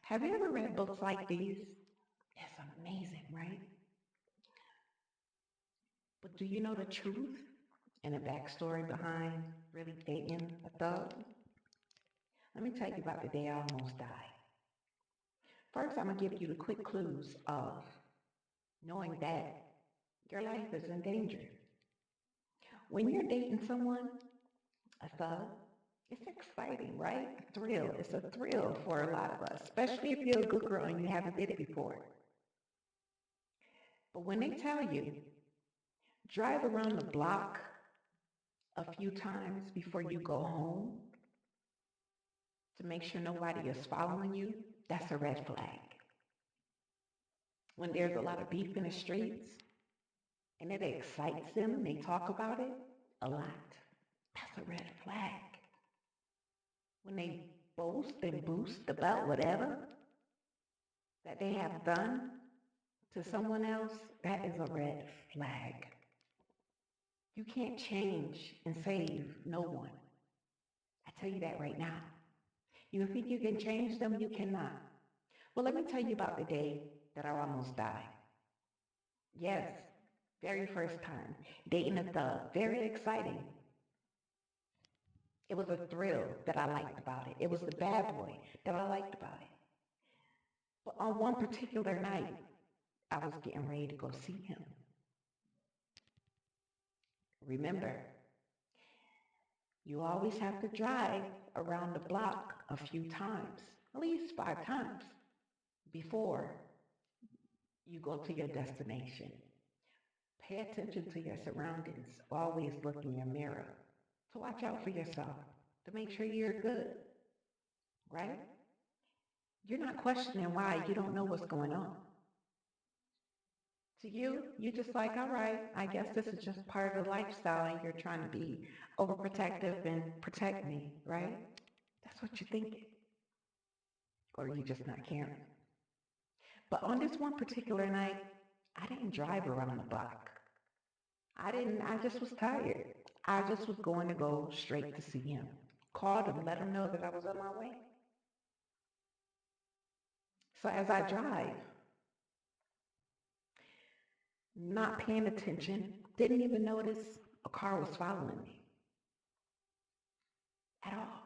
Have you ever read books like these? It's amazing, right? But do you know the truth and the backstory behind really dating a thug? Let me tell you about the day I almost died. First, I'm going to give you the quick clues of knowing that your life is in danger. When you're dating someone, a thug, it's exciting, right? A thrill. It's a thrill for a lot of us, especially if you're a good girl and you haven't did it before. But when they tell you, drive around the block a few times before you go home to make sure nobody is following you, that's a red flag. When there's a lot of beef in the streets and it excites them and they talk about it a lot, that's a red flag. When they boast and boost about whatever that they have done to someone else, that is a red flag. You can't change and save no one. I tell you that right now. You think you can change them? You cannot. Well, let me tell you about the day that I almost died. Yes, very first time, dating a thug, very exciting. It was a thrill that I liked about it. It was the bad boy that I liked about it. But on one particular night, I was getting ready to go see him. Remember, you always have to drive around the block a few times, at least 5 times, before you go to your destination. Pay attention to your surroundings. Always look in your mirror to watch out for yourself, to make sure you're good, right? You're not questioning why you don't know what's going on. To you, you're just like, all right, I guess this is just part of the lifestyle and you're trying to be overprotective and protect me, right? That's what you're thinking. Or you're just not caring. But on this one particular night, I didn't drive around the block. I just was tired. I just was going to go straight to see him. Called him, let him know that I was on my way. So as I drive, not paying attention, didn't even notice a car was following me at all.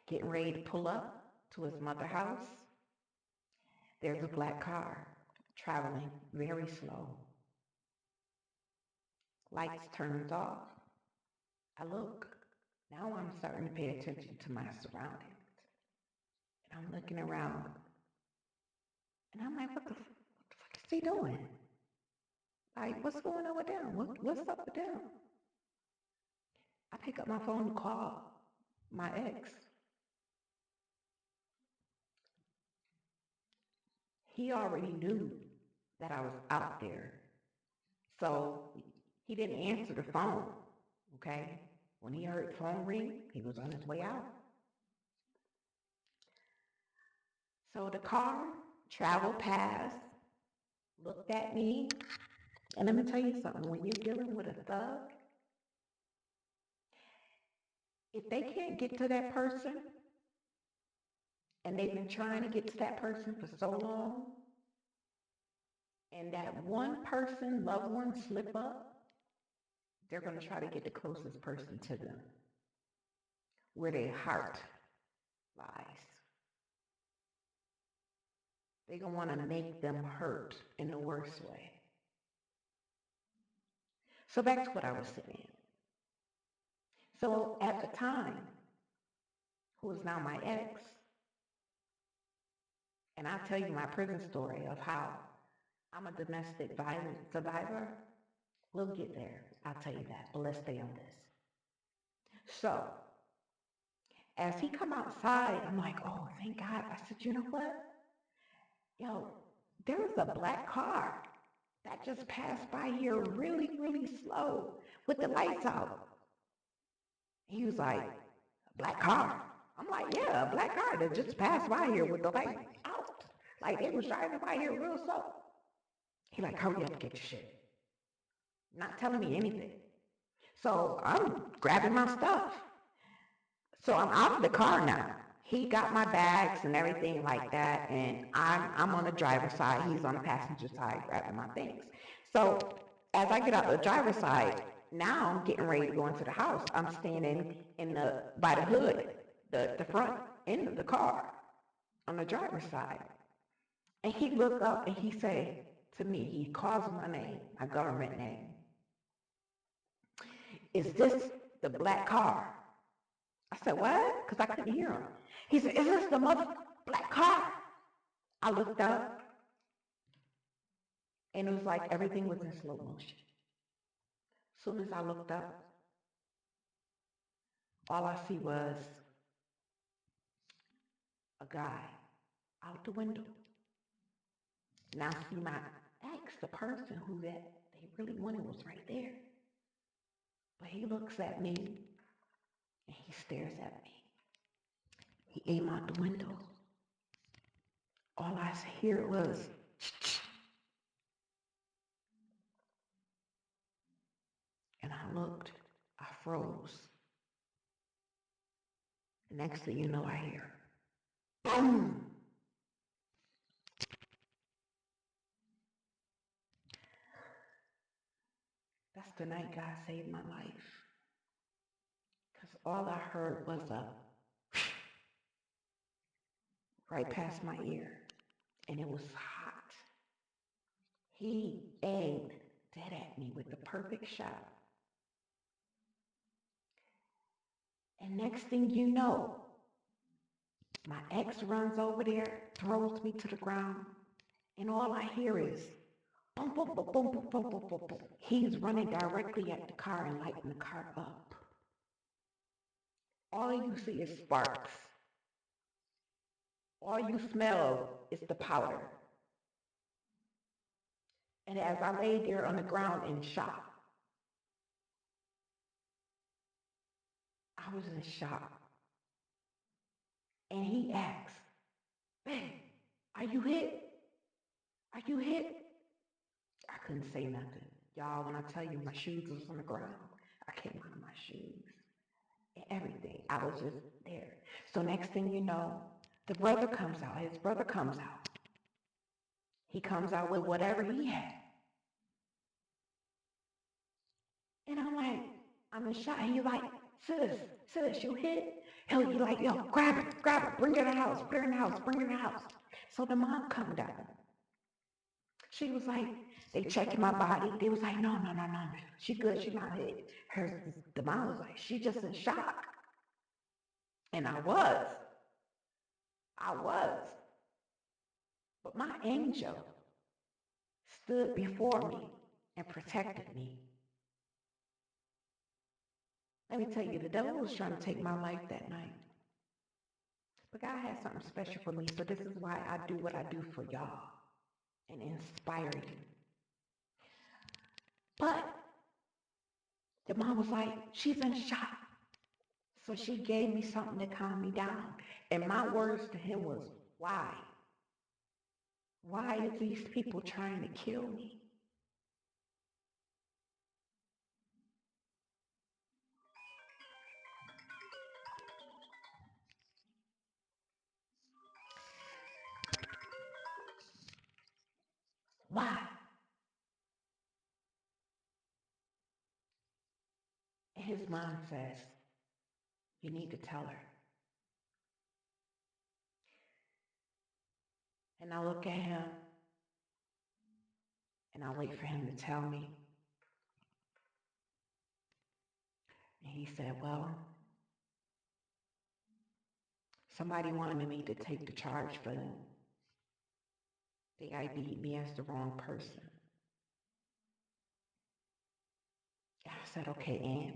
Getting ready to pull up to his mother's house. There's a black car traveling very slow. Lights turned off. I look. Now I'm starting to pay attention to my surroundings. And I'm looking around. And I'm like, what the fuck is he doing? Like, what's going on with them? What's up with them? I pick up my phone to call my ex. He already knew that I was out there. So he didn't answer the phone, okay? When he heard the phone ring, he was on his way out. So the car traveled past, looked at me, and let me tell you something. When you're dealing with a thug, if they can't get to that person, and they've been trying to get to that person for so long, and that one person, loved one, slip up, they're going to try to get the closest person to them, where their heart lies. They're going to want to make them hurt in the worst way. So back to what I was saying. So at the time, who is now my ex, and I'll tell you my prison story of how I'm a domestic violence survivor. We'll get there. I'll tell you that. But let's stay on this. So, as he come outside, I'm like, oh, thank God. I said, you know what? Yo, there was a black car that just passed by here really, really slow with the lights out. He was like, black car? I'm like, yeah, a black car that just passed by here with the lights out. Like, they was driving by here real slow. He like, hurry up, get your shit. Not telling me anything. So I'm grabbing my stuff. So I'm out of the car now. He got my bags and everything like that, and I'm on the driver's side. He's on the passenger side grabbing my things. So as I get out the driver's side, now I'm getting ready to go into the house. I'm standing in the by the hood, the front end of the car on the driver's side. And he looked up and he said to me, he calls my name, my government name. Is this the black car? I said, what? Because I couldn't hear him. He said, is this the mother black car? I looked up and it was like everything was in slow motion. As soon as I looked up, all I see was a guy out the window. Now see my ex, the person who that they really wanted was right there. But he looks at me and he stares at me. He aimed out the window. All I hear was, and I looked, I froze. The next thing you know, I hear, boom. That's the night God saved my life. Because all I heard was a right past my ear. And it was hot. He aimed dead at me with the perfect shot. And next thing you know, my ex runs over there, throws me to the ground, and all I hear is boom, boom, boom, boom, boom, boom, boom, boom, boom. He's running directly at the car and lighting the car up. All you see is sparks. All you smell is the powder. And as I lay there on the ground in shock, I was in shock. And he asked, babe, are you hit? Are you hit? I couldn't say nothing. Y'all, when I tell you my shoes was on the ground, I came out of my shoes and everything. I was just there. So next thing you know, the brother comes out. His brother comes out. He comes out with whatever he had. And I'm like, I'm in shock. And he's like, sis, you hit? He like, yo, grab it, bring her in the house, bring her in the house, bring her in the house. So the mom come down. She was like, they checking my body. They was like, no. She good, she not hit. The mom was like, she just in shock. And I was. But my angel stood before me and protected me. Let me tell you, the devil was trying to take my life that night. But God had something special for me, so this is why I do what I do for y'all and inspire you. But the mom was like, she's in shock. So she gave me something to calm me down. And my words to him was, why? Why are these people trying to kill me? Why? And his mom says, you need to tell her. And I look at him and I wait for him to tell me. And he said, well, somebody wanted me to take the charge for them. They ID'd me as the wrong person. I said, okay, and?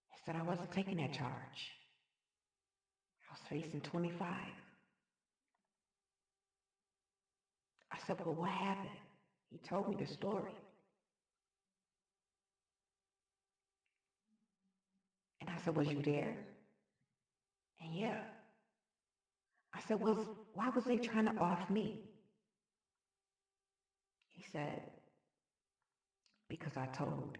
He said, I wasn't taking that charge. I was facing 25. I said, well, what happened? He told me the story. And I said, was you there? And yeah. I said, well, why was they trying to off me? He said, because I told